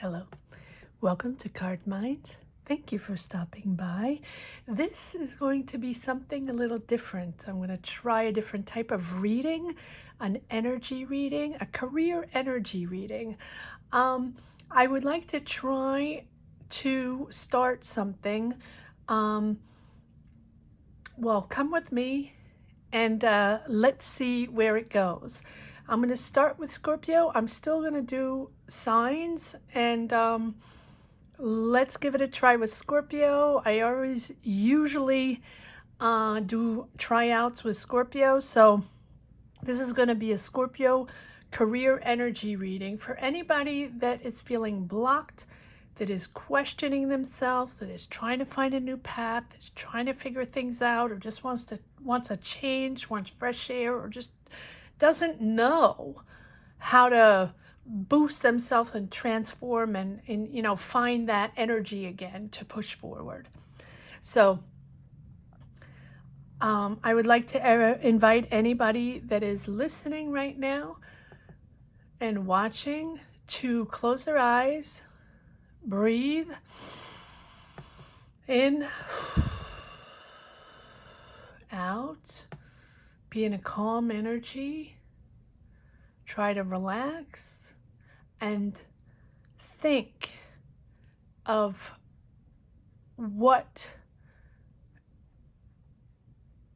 Hello, welcome to Card Minds. Thank you for stopping by. This is going to be something a little different. I'm going to try a different type of reading, an energy reading, a career energy reading. I would like to try to start something. Well, come with me and let's see where it goes. I'm going to start with Scorpio. I'm still going to do signs, and let's give it a try with Scorpio. I always usually do tryouts with Scorpio, so this is going to be a Scorpio career energy reading for anybody that is feeling blocked, that is questioning themselves, that is trying to find a new path, that's trying to figure things out, or just wants a change, wants fresh air, or just doesn't know how to boost themselves and transform and find that energy again to push forward. So I would like to invite anybody that is listening right now and watching to close their eyes, breathe in, out, be in a calm energy, try to relax, and think of what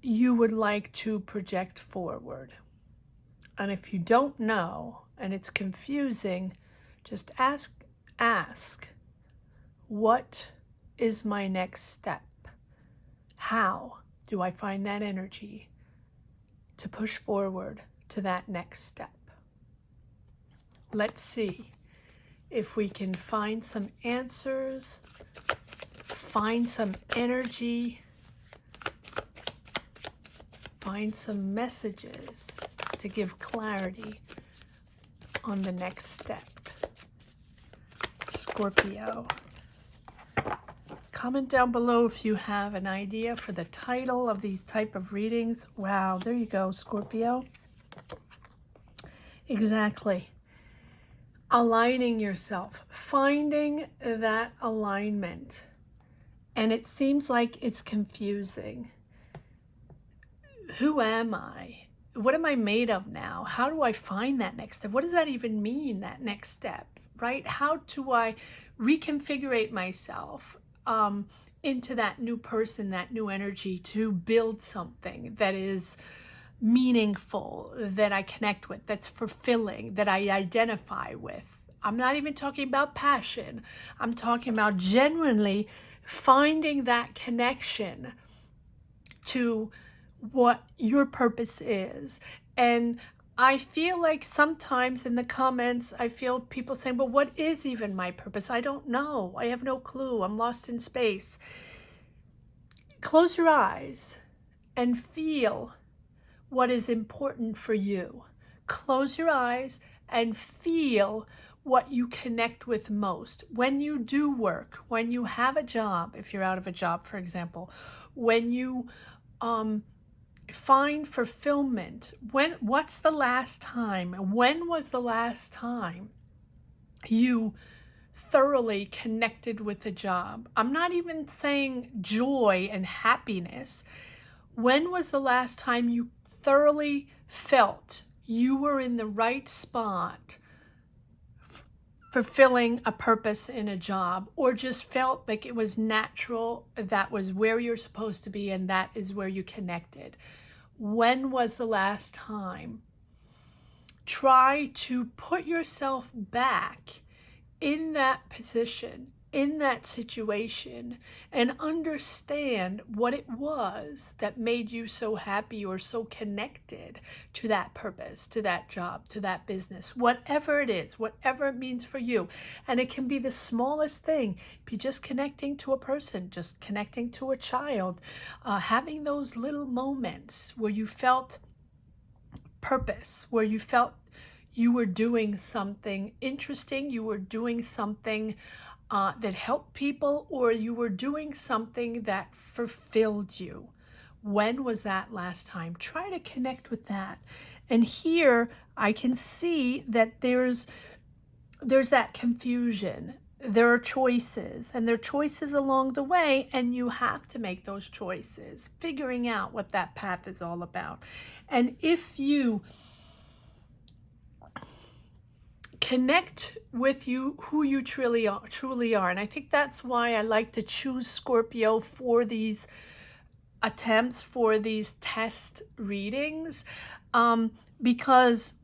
you would like to project forward. And if you don't know and it's confusing, just ask, what is my next step? How do I find that energy to push forward to that next step? Let's see if we can find some answers, find some energy, find some messages to give clarity on the next step. Scorpio. Comment down below if you have an idea for the title of these type of readings. Wow, there you go, Scorpio. Exactly. Aligning yourself, finding that alignment. And it seems like it's confusing. Who am I? What am I made of now? How do I find that next step? What does that even mean, that next step, right? How do I reconfigure myself into that new person, that new energy to build something that is meaningful, that I connect with, that's fulfilling, that I identify with? I'm not even talking about passion. I'm talking about genuinely finding that connection to what your purpose is. And I feel like sometimes in the comments, I feel people saying, but what is even my purpose? I don't know. I have no clue. I'm lost in space. Close your eyes and feel what is important for you. Close your eyes and feel what you connect with most. When you do work, when you have a job, if you're out of a job, for example, when you find fulfillment, what's the last time, when was the last time you thoroughly connected with a job? I'm not even saying joy and happiness. When was the last time you thoroughly felt you were in the right spot, fulfilling a purpose in a job, or just felt like it was natural, that was where you're supposed to be, and that is where you connected? When was the last time? Try to put yourself back in that position, in that situation, and understand what it was that made you so happy or so connected to that purpose, to that job, to that business, whatever it is, whatever it means for you. And it can be the smallest thing, be just connecting to a person, just connecting to a child, having those little moments where you felt purpose, where you felt you were doing something interesting, you were doing something that helped people, or you were doing something that fulfilled you. When was that last time? Try to connect with that. And here I can see that there's there's that confusion. There are choices, and there are choices along the way, and you have to make those choices, figuring out what that path is all about. And if you connect with who you truly are, and I think that's why I like to choose Scorpio for these attempts, for these test readings, because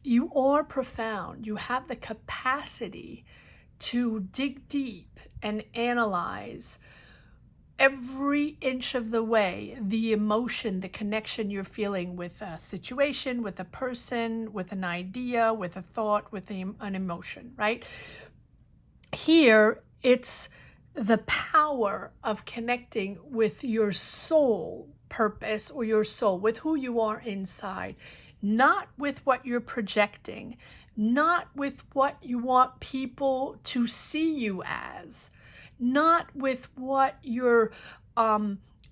you are profound. You have the capacity to dig deep and analyze every inch of the way, the emotion, the connection you're feeling with a situation, with a person, with an idea, with a thought, with an emotion, right? Here, it's the power of connecting with your soul purpose, or your soul, with who you are inside, not with what you're projecting, not with what you want people to see you as, not with what you're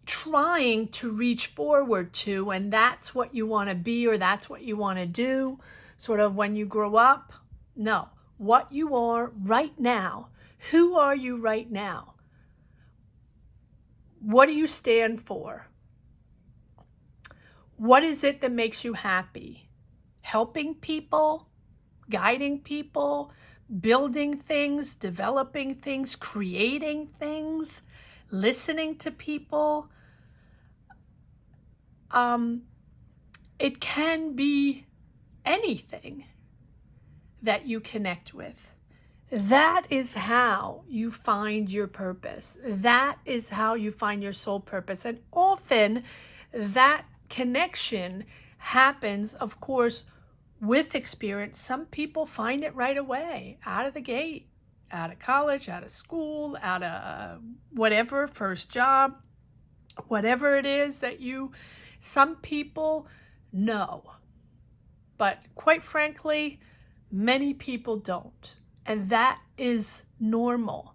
trying to reach forward to, and that's what you want to be, or that's what you want to do, sort of when you grow up. No, what you are right now. Who are you right now? What do you stand for? What is it that makes you happy? Helping people, guiding people, building things, developing things, creating things, listening to people. It can be anything that you connect with. That is how you find your purpose. That is how you find your soul purpose. And often that connection happens, of course, with experience. Some people find it right away, out of the gate, out of college, out of school, out of whatever, first job, whatever it is that some people know. But quite frankly, many people don't. And that is normal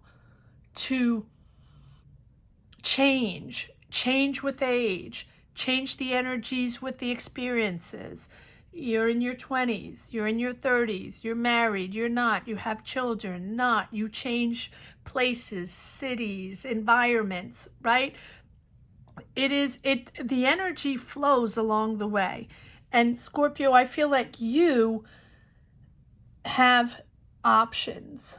to change with age, change the energies with the experiences. You're in your 20s, you're in your 30s, you're married, you're not, you have children, not, you change places, cities, environments, right? The energy flows along the way. And Scorpio, I feel like you have options,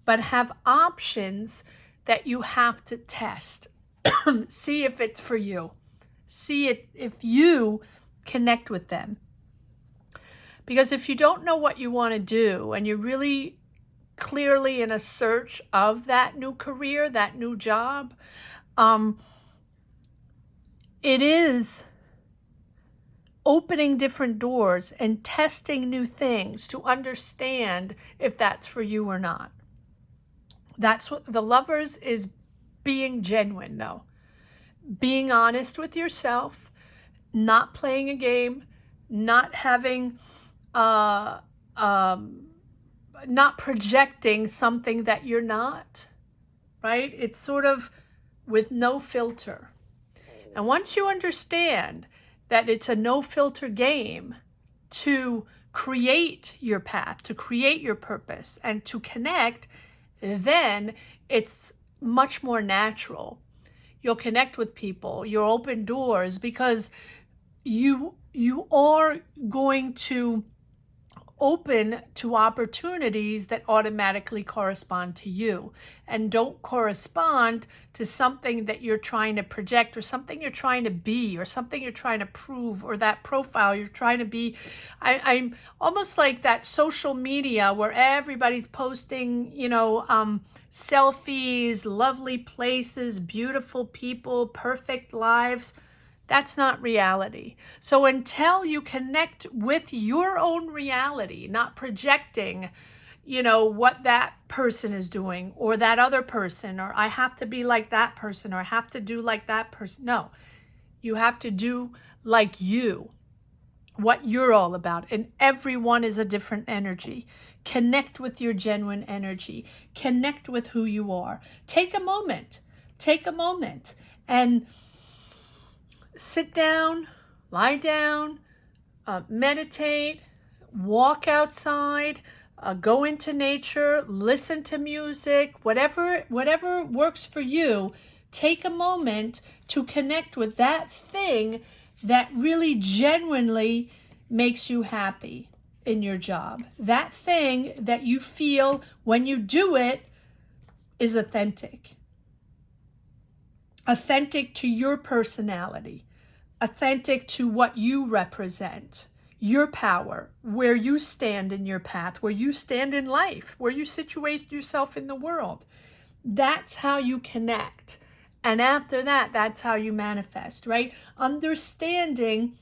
but have options that you have to test. See if it's for you. See if you connect with them. Because if you don't know what you want to do, and you're really clearly in a search of that new career, that new job, it is opening different doors and testing new things to understand if that's for you or not. That's what the Lovers is, being genuine, though. Being honest with yourself, not playing a game, not having, not projecting something that you're not, right? It's sort of with no filter. And once you understand that it's a no-filter game to create your path, to create your purpose, and to connect, then it's much more natural. You'll connect with people, you'll open doors, because you are going to open to opportunities that automatically correspond to you and don't correspond to something that you're trying to project, or something you're trying to be, or something you're trying to prove, or that profile you're trying to be. I'm almost like that social media where everybody's posting, selfies, lovely places, beautiful people, perfect lives. That's not reality. So until you connect with your own reality, not projecting, what that person is doing, or that other person, or I have to be like that person, or I have to do like that person. No, you have to do like you, what you're all about. And everyone is a different energy. Connect with your genuine energy. Connect with who you are. Take a moment and sit down, lie down, meditate, walk outside, go into nature, listen to music, whatever works for you. Take a moment to connect with that thing that really genuinely makes you happy in your job. That thing that you feel when you do it is authentic. Authentic to your personality. Authentic to what you represent. Your power, where you stand in your path, where you stand in life, where you situate yourself in the world. That's how you connect. And after that, that's how you manifest, right? Understanding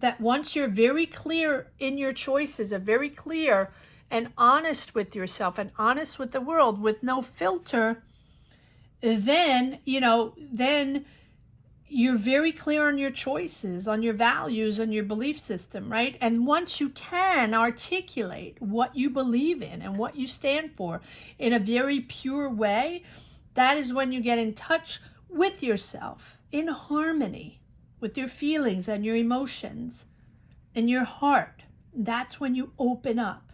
that once you're very clear in your choices, are very clear and honest with yourself and honest with the world with no filter, then, then you're very clear on your choices, on your values, on your belief system, right? And once you can articulate what you believe in and what you stand for in a very pure way, that is when you get in touch with yourself, in harmony with your feelings and your emotions and your heart. That's when you open up.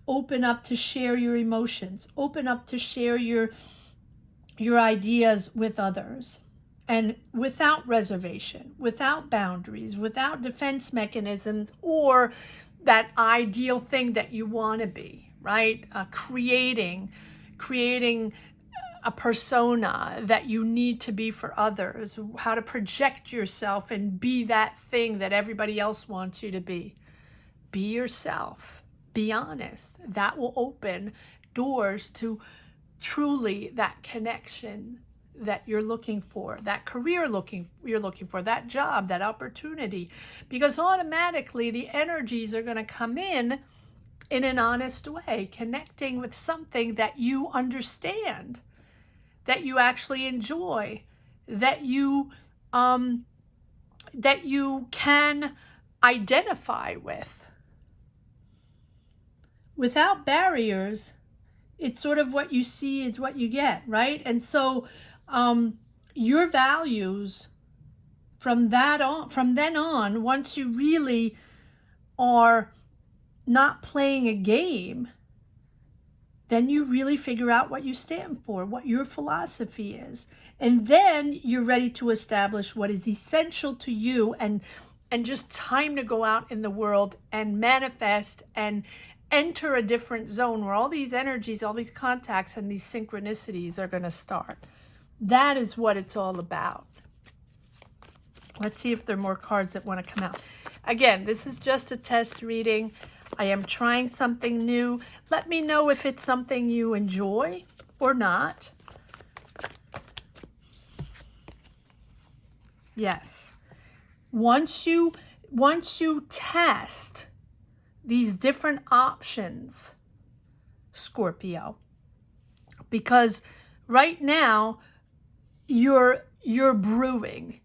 Open up to share your emotions. Open up to share your ideas with others. And without reservation, without boundaries, without defense mechanisms, or that ideal thing that you want to be, right? Creating a persona that you need to be for others, how to project yourself and be that thing that everybody else wants you to be. Be yourself. Be honest. That will open doors to truly that connection that you're looking for, that career you're looking for, that job, that opportunity, because automatically the energies are going to come in an honest way, connecting with something that you understand, that you actually enjoy, that you can identify with. Without barriers, it's sort of what you see is what you get, right? And so your values from then on, once you really are not playing a game, then you really figure out what you stand for, what your philosophy is. And then you're ready to establish what is essential to you, and just time to go out in the world and manifest and enter a different zone where all these energies, all these contacts, and these synchronicities are going to start. That is what it's all about. Let's see if there are more cards that want to come out. Again, this is just a test reading. I am trying something new. Let me know if it's something you enjoy or not. Yes. Once you test these different options, Scorpio, because right now you're brewing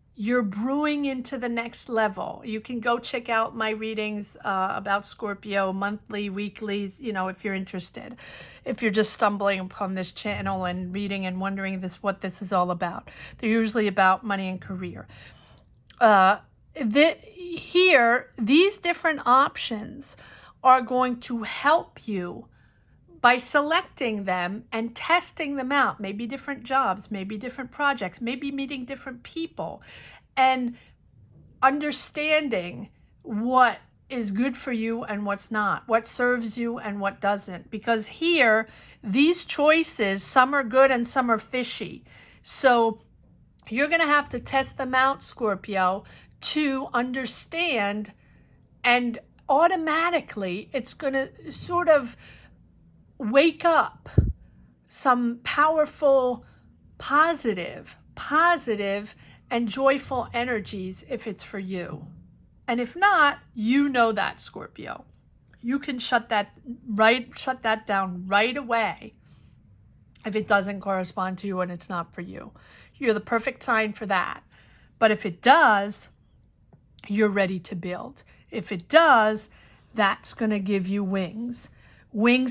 into the next level. You can go check out my readings about Scorpio, monthly, weeklies, if you're interested. If you're just stumbling upon this channel and reading and wondering what this is all about. They're usually about money and career. These different options are going to help you by selecting them and testing them out. Maybe different jobs, maybe different projects, maybe meeting different people, and understanding what is good for you and what's not, what serves you and what doesn't. Because here, these choices, some are good and some are fishy. So you're going to have to test them out, Scorpio, to understand, and automatically it's going to sort of wake up some powerful, positive and joyful energies if it's for you. And if not, that, Scorpio. You can shut that down right away if it doesn't correspond to you and it's not for you. You're the perfect sign for that. But if it does, you're ready to build. If it does, that's going to give you wings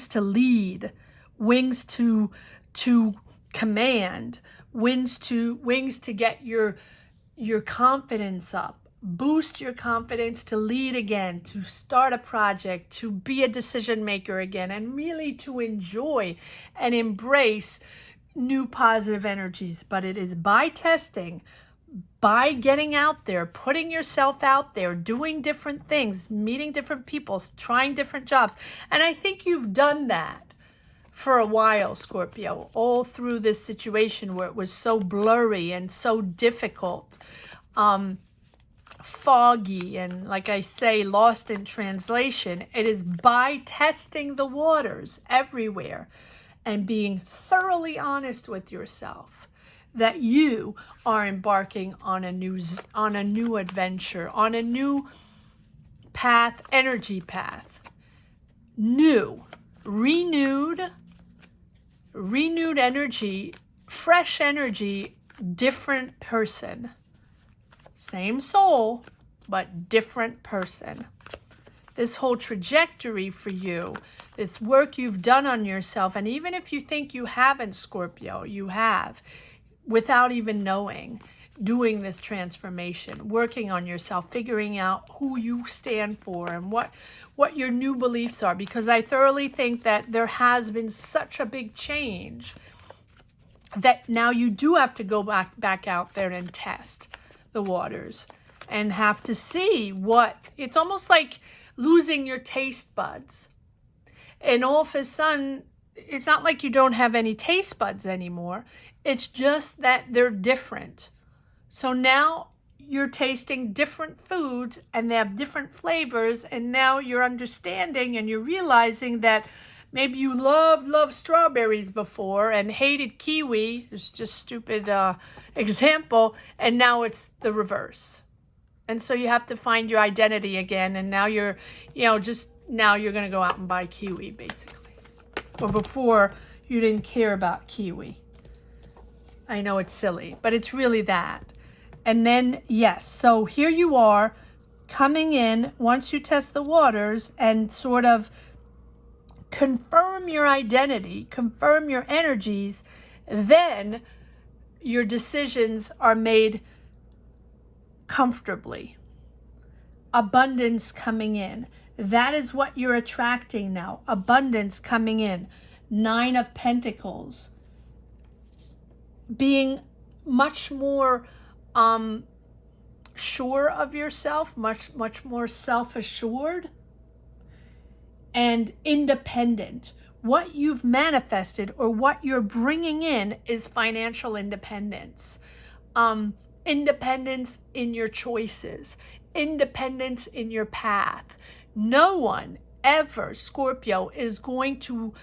to lead, wings to command, wings to get your confidence up, boost your confidence to lead again, to start a project, to be a decision maker again, and really to enjoy and embrace new positive energies. But it is by testing, by getting out there, putting yourself out there, doing different things, meeting different people, trying different jobs. And I think you've done that for a while, Scorpio, all through this situation where it was so blurry and so difficult, foggy, and like I say, lost in translation. It is by testing the waters everywhere and being thoroughly honest with yourself that you are embarking on a new adventure, on a new path, energy path. New, renewed energy, fresh energy, different person. Same soul, but different person. This whole trajectory for you, this work you've done on yourself, and even if you think you haven't, Scorpio, you have, without even knowing, doing this transformation, working on yourself, figuring out who you stand for and what your new beliefs are, because I thoroughly think that there has been such a big change that now you do have to go back out there and test the waters and have to see what, it's almost like losing your taste buds. And all of a sudden, it's not like you don't have any taste buds anymore. It's just that they're different. So now you're tasting different foods and they have different flavors. And now you're understanding and you're realizing that maybe you loved strawberries before and hated kiwi. It's just stupid example. And now it's the reverse. And so you have to find your identity again. And now you're, now you're going to go out and buy kiwi, basically. Or before, you didn't care about kiwi. I know it's silly, but it's really that. And then, yes, so here you are coming in once you test the waters and sort of confirm your identity, confirm your energies, then your decisions are made comfortably. Abundance coming in. That is what you're attracting now. Abundance coming in. 9 of Pentacles. Being much more sure of yourself, much more self-assured and independent. What you've manifested or what you're bringing in is financial independence. Independence in your choices. Independence in your path. No one ever, Scorpio, is going to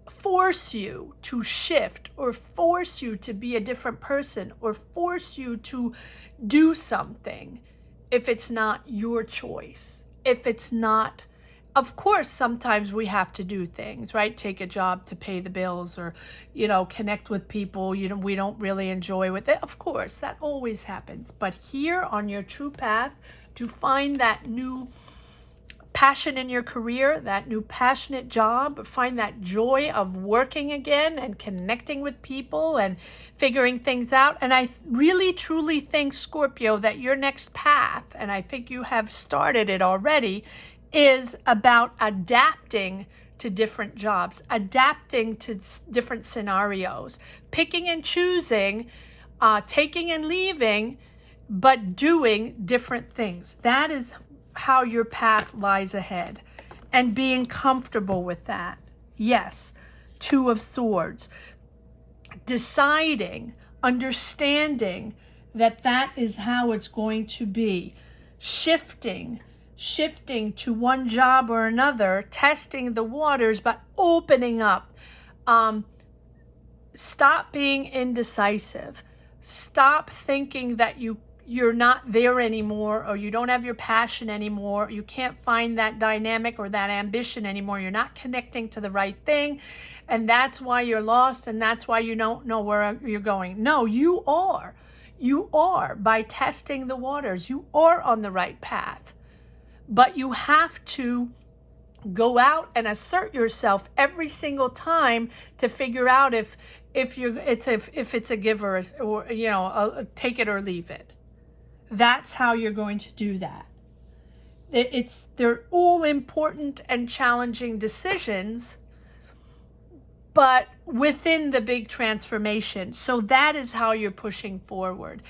force you to shift or force you to be a different person or force you to do something if it's not your choice. If it's not, of course, sometimes we have to do things, right? Take a job to pay the bills or, connect with people, we don't really enjoy with it. Of course, that always happens. But here on your true path, to find that new passion in your career, that new passionate job, find that joy of working again and connecting with people and figuring things out. And I really, truly think, Scorpio, that your next path, and I think you have started it already, is about adapting to different jobs, adapting to different scenarios, picking and choosing, taking and leaving, but doing different things. That is how your path lies ahead, and being comfortable with that. Yes, 2 of Swords. Deciding, understanding that is how it's going to be. Shifting to one job or another, testing the waters, but opening up. Stop being indecisive. Stop thinking that you're not there anymore, or you don't have your passion anymore, you can't find that dynamic or that ambition anymore, you're not connecting to the right thing, and that's why you're lost, and that's why you don't know where you're going. No, you are. By testing the waters, you are on the right path. But you have to go out and assert yourself every single time to figure out if if it's a giver, or a take it or leave it. That's how you're going to do that. They're all important and challenging decisions, but within the big transformation. So that is how you're pushing forward.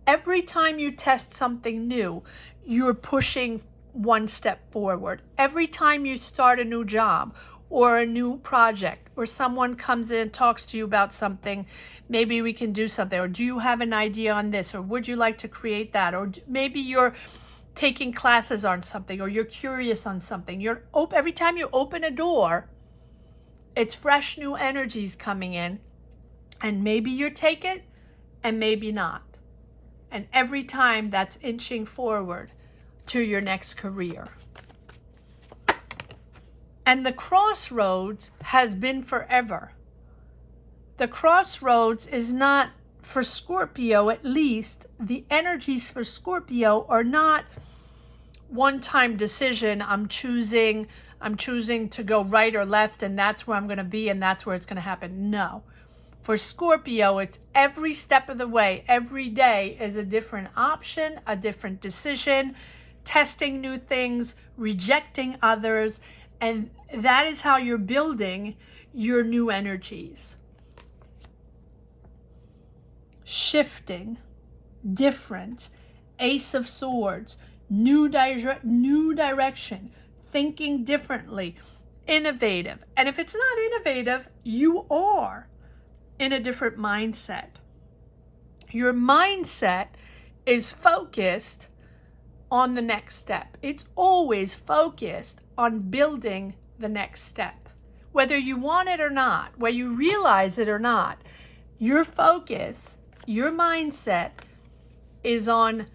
Every time you test something new, you're pushing one step forward. Every time you start a new job or a new project, or someone comes in and talks to you about something, maybe we can do something, or do you have an idea on this, or would you like to create that, or maybe you're taking classes on something, or you're curious on something. Every time you open a door, it's fresh new energies coming in, and maybe you take it and maybe not. And every time that's inching forward to your next career. And the crossroads has been forever. The crossroads is not, for Scorpio at least, the energies for Scorpio are not one-time decision. I'm choosing to go right or left, and that's where I'm going to be, and that's where it's going to happen. No. For Scorpio, it's every step of the way. Every day is a different option, a different decision, testing new things, rejecting others, and that is how you're building your new energies. Shifting, different, Ace of Swords, new direction, thinking differently, innovative. And if it's not innovative, you are in a different mindset. Your mindset is focused on the next step. It's always focused on building the next step. Whether you want it or not, whether you realize it or not, your focus, your mindset is on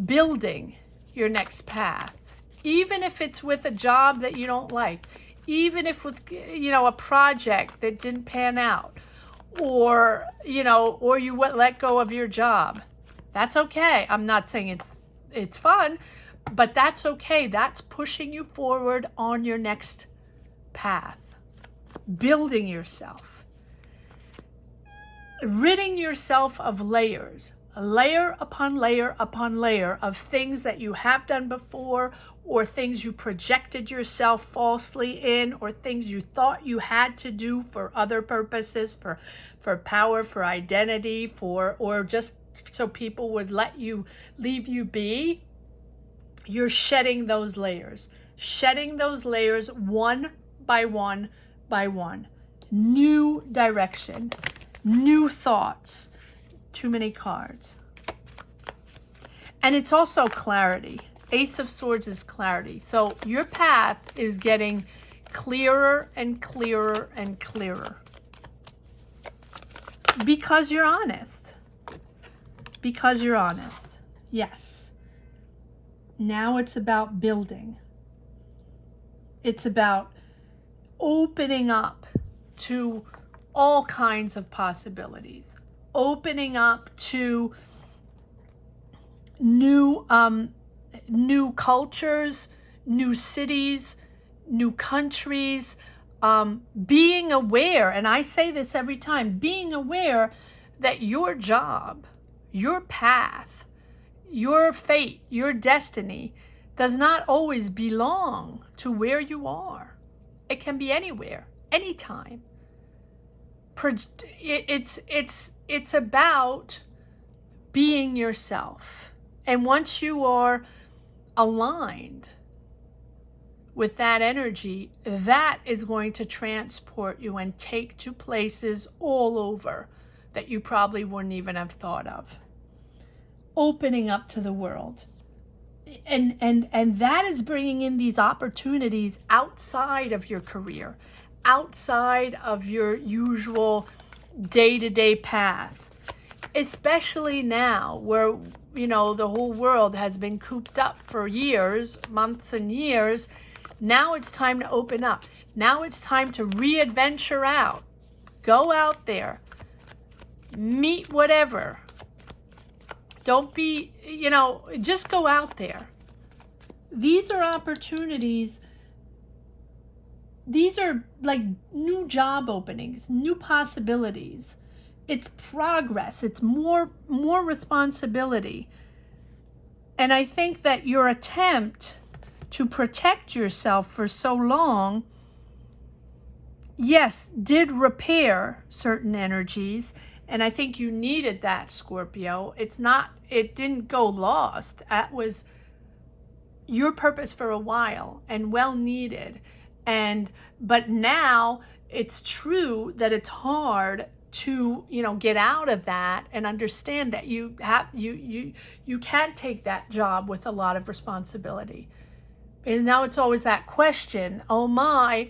building your next path. Even if it's with a job that you don't like, even if with, a project that didn't pan out, or you let go of your job. That's okay. I'm not saying it's fun, but that's okay. That's pushing you forward on your next path. Building yourself. Ridding yourself of layers. Layer upon layer upon layer of things that you have done before, or things you projected yourself falsely in, or things you thought you had to do for other purposes, for power, for identity, or just so people would leave you be. You're shedding those layers. Shedding those layers one by one by one. New direction. New thoughts. Too many cards. And it's also clarity. Ace of Swords is clarity. So your path is getting clearer and clearer and clearer. Because you're honest. Because you're honest. Yes. Now it's about building. It's about opening up to all kinds of possibilities. Opening up to new cultures, new cities, new countries, being aware, and I say this every time, being aware that your job, your path, your fate, your destiny does not always belong to where you are. It can be anywhere, anytime. It's about being yourself. And once you are aligned with that energy, that is going to transport you and take to places all over that you probably wouldn't even have thought of. Opening up to the world. And that is bringing in these opportunities outside of your career, outside of your usual day-to-day path, especially now where, the whole world has been cooped up for years, months and years. Now it's time to open up. Now it's time to re-adventure out. Go out there. Meet whatever. Don't be, just go out there. These are opportunities these are like new job openings, new possibilities. It's progress. It's more responsibility. And I think that your attempt to protect yourself for so long, yes, did repair certain energies. And I think you needed that, Scorpio. It didn't go lost. That was your purpose for a while and well needed. But now it's true that it's hard to, get out of that and understand that you can't take that job with a lot of responsibility. And now it's always that question, oh my,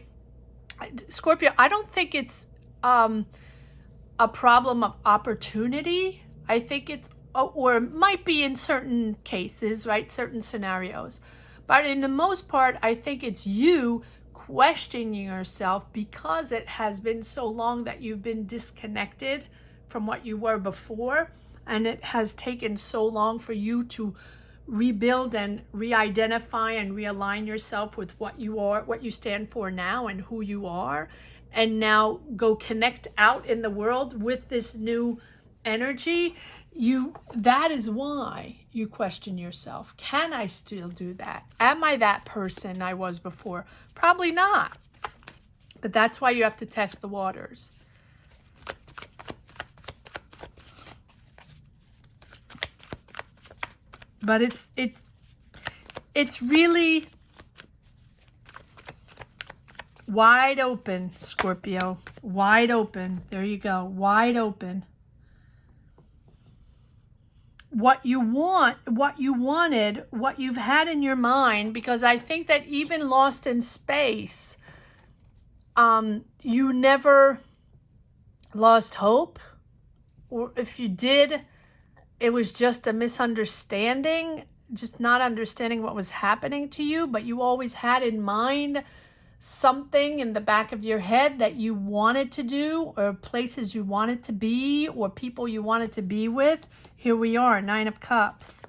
Scorpio, I don't think it's a problem of opportunity. I think it's, or it might be in certain cases, right? Certain scenarios. But in the most part, I think it's you questioning yourself because it has been so long that you've been disconnected from what you were before. And it has taken so long for you to rebuild and re-identify and realign yourself with what you are, what you stand for now and who you are. And now go connect out in the world with this new energy. That is why you question yourself. Can I still do that? Am I that person I was before? Probably not. But that's why you have to test the waters. But it's really wide open, Scorpio. Wide open. There you go. Wide open. What you want, what you wanted, what you've had in your mind, because I think that even lost in space, you never lost hope. Or if you did, it was just a misunderstanding, just not understanding what was happening to you, but you always had in mind something in the back of your head that you wanted to do, or places you wanted to be, or people you wanted to be with. Here we are, 9 of Cups.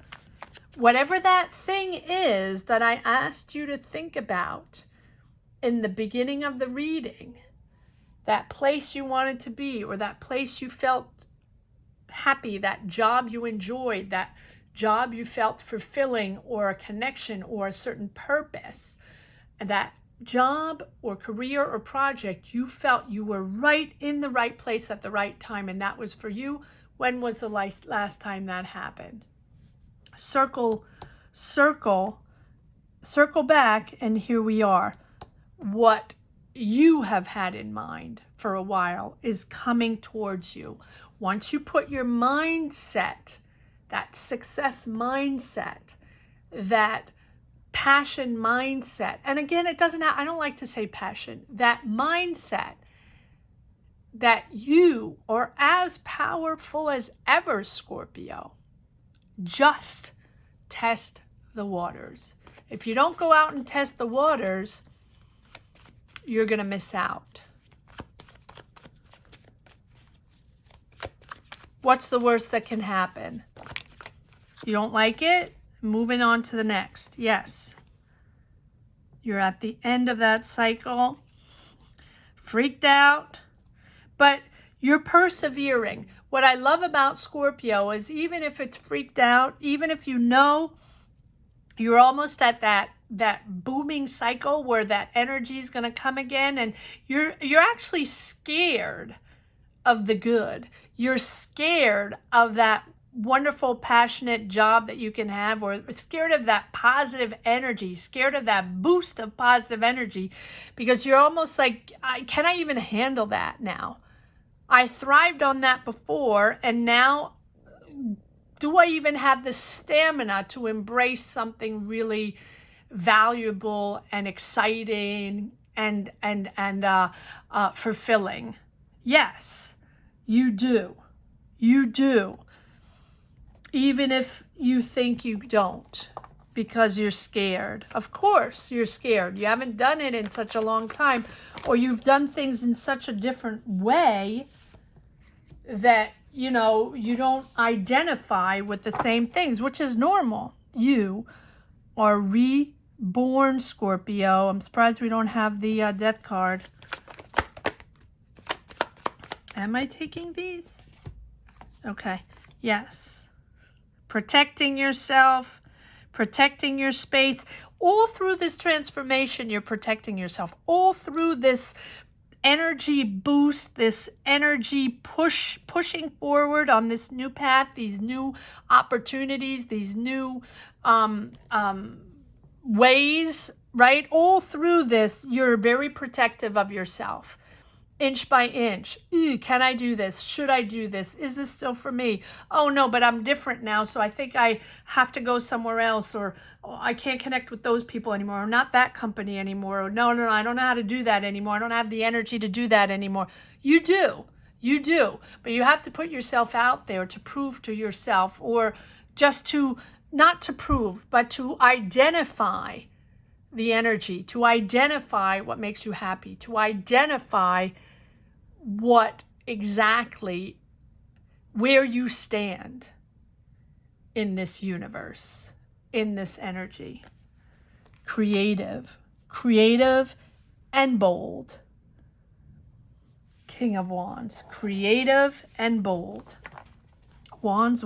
Whatever that thing is that I asked you to think about in the beginning of the reading, that place you wanted to be, or that place you felt happy, that job you enjoyed, that job you felt fulfilling, or a connection or a certain purpose, that job or career or project, you felt you were right in the right place at the right time, and that was for you. When was the last time that happened? Circle back, and here we are. What you have had in mind for a while is coming towards you. Once you put your mindset, that success mindset, that passion mindset, and again, I don't like to say passion, that mindset that you are as powerful as ever, Scorpio. Just test the waters. If you don't go out and test the waters, you're going to miss out. What's the worst that can happen? You don't like it? Moving on to the next. Yes. You're at the end of that cycle. Freaked out. But you're persevering. What I love about Scorpio is even if it's freaked out, even if you know you're almost at that booming cycle where that energy is going to come again, and you're actually scared of the good. You're scared of that wonderful, passionate job that you can have, or scared of that positive energy, scared of that boost of positive energy, because you're almost like, can I even handle that now? I thrived on that before, and now do I even have the stamina to embrace something really valuable and exciting and fulfilling? Yes, you do. You do. Even if you think you don't, because you're scared. Of course you're scared. You haven't done it in such a long time, or you've done things in such a different way that, you don't identify with the same things, which is normal. You are born Scorpio. I'm surprised we don't have the death card. Am I taking these? Okay. Yes. Protecting yourself, protecting your space. All through this transformation, you're protecting yourself. All through this energy boost, this energy pushing forward on this new path, these new opportunities, these new ways, right? All through this, you're very protective of yourself. Inch by inch. Can I do this? Should I do this? Is this still for me? Oh no, but I'm different now, so I think I have to go somewhere else, or oh, I can't connect with those people anymore, or not that company anymore, or no, I don't know how to do that anymore. I don't have the energy to do that anymore. You do, but you have to put yourself out there to prove to yourself, or just to, not to prove, but to identify the energy, to identify what makes you happy, to identify what exactly, where you stand in this universe, in this energy. Creative and bold. King of Wands, creative and bold. Wands.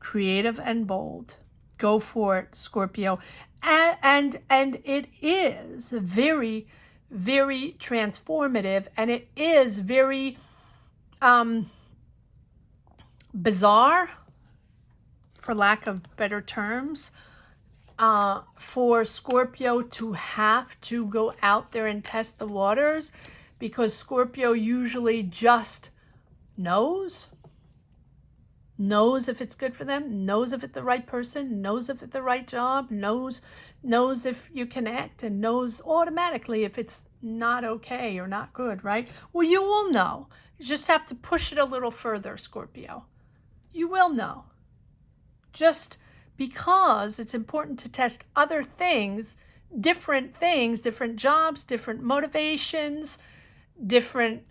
Creative and bold. Go for it, Scorpio. And it is very, very transformative, and it is very bizarre, for lack of better terms, for Scorpio to have to go out there and test the waters, because Scorpio usually just knows if it's good for them, knows if it's the right person, knows if it's the right job, knows if you connect, and knows automatically if it's not okay or not good, right? Well, you will know. You just have to push it a little further, Scorpio. You will know. Just because it's important to test other things, different jobs, different motivations, different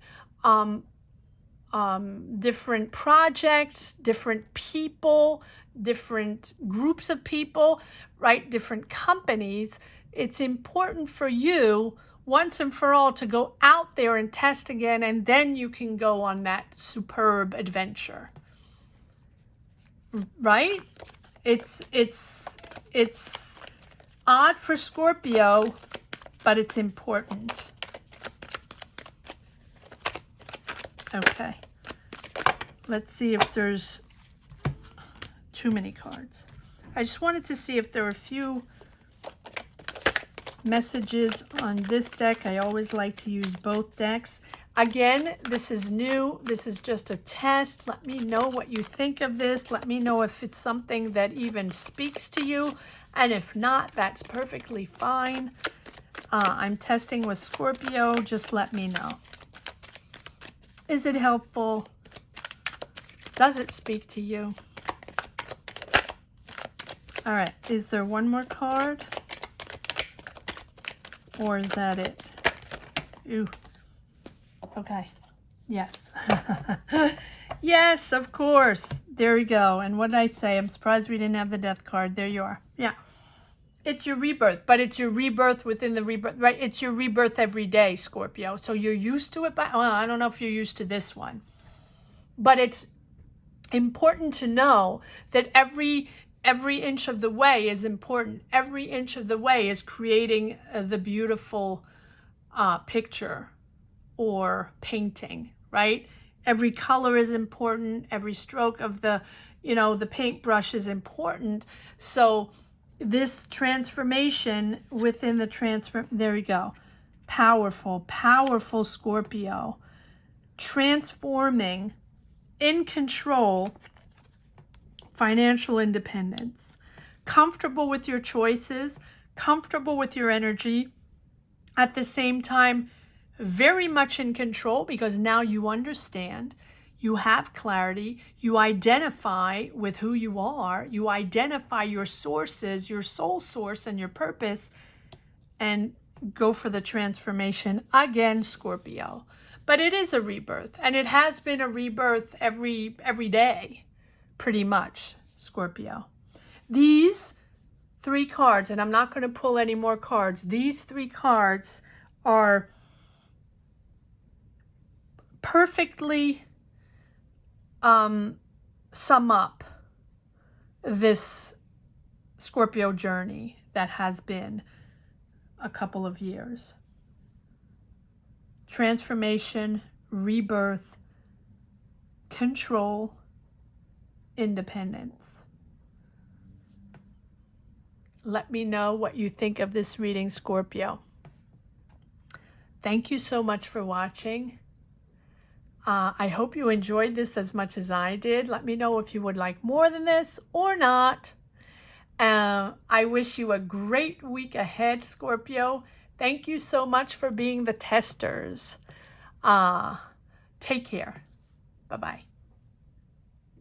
projects, different people, different groups of people, right? Different companies. It's important for you once and for all to go out there and test again, and then you can go on that superb adventure, right? It's odd for Scorpio, but it's important. Okay, let's see if there's too many cards. I just wanted to see if there were a few messages on this deck. I always like to use both decks. Again, this is new. This is just a test. Let me know what you think of this. Let me know if it's something that even speaks to you. And if not, that's perfectly fine. I'm testing with Scorpio. Just let me know. Is it helpful? Does it speak to you? All right. Is there one more card? Or is that it? Ooh. Okay. Yes. Yes, of course. There we go. And what did I say? I'm surprised we didn't have the death card. There you are. Yeah. It's your rebirth, but it's your rebirth within the rebirth, right? It's your rebirth every day, Scorpio. So you're used to it, but well, I don't know if you're used to this one. But it's important to know that every inch of the way is important. Every inch of the way is creating the beautiful picture or painting, right? Every color is important. Every stroke of the paintbrush is important. So this transformation within the there we go. Powerful Scorpio. Transforming, in control, financial independence. Comfortable with your choices, comfortable with your energy. At the same time, very much in control, because now you understand. You have clarity, you identify with who you are, you identify your sources, your soul source and your purpose, and go for the transformation again, Scorpio. But it is a rebirth, and it has been a rebirth every day, pretty much, Scorpio. These 3 cards, and I'm not going to pull any more cards. These 3 cards are perfectly sum up this Scorpio journey that has been a couple of years. Transformation, rebirth, control, independence. Let me know what you think of this reading, Scorpio. Thank you so much for watching. I hope you enjoyed this as much as I did. Let me know if you would like more than this or not. I wish you a great week ahead, Scorpio. Thank you so much for being the testers. Take care. Bye-bye.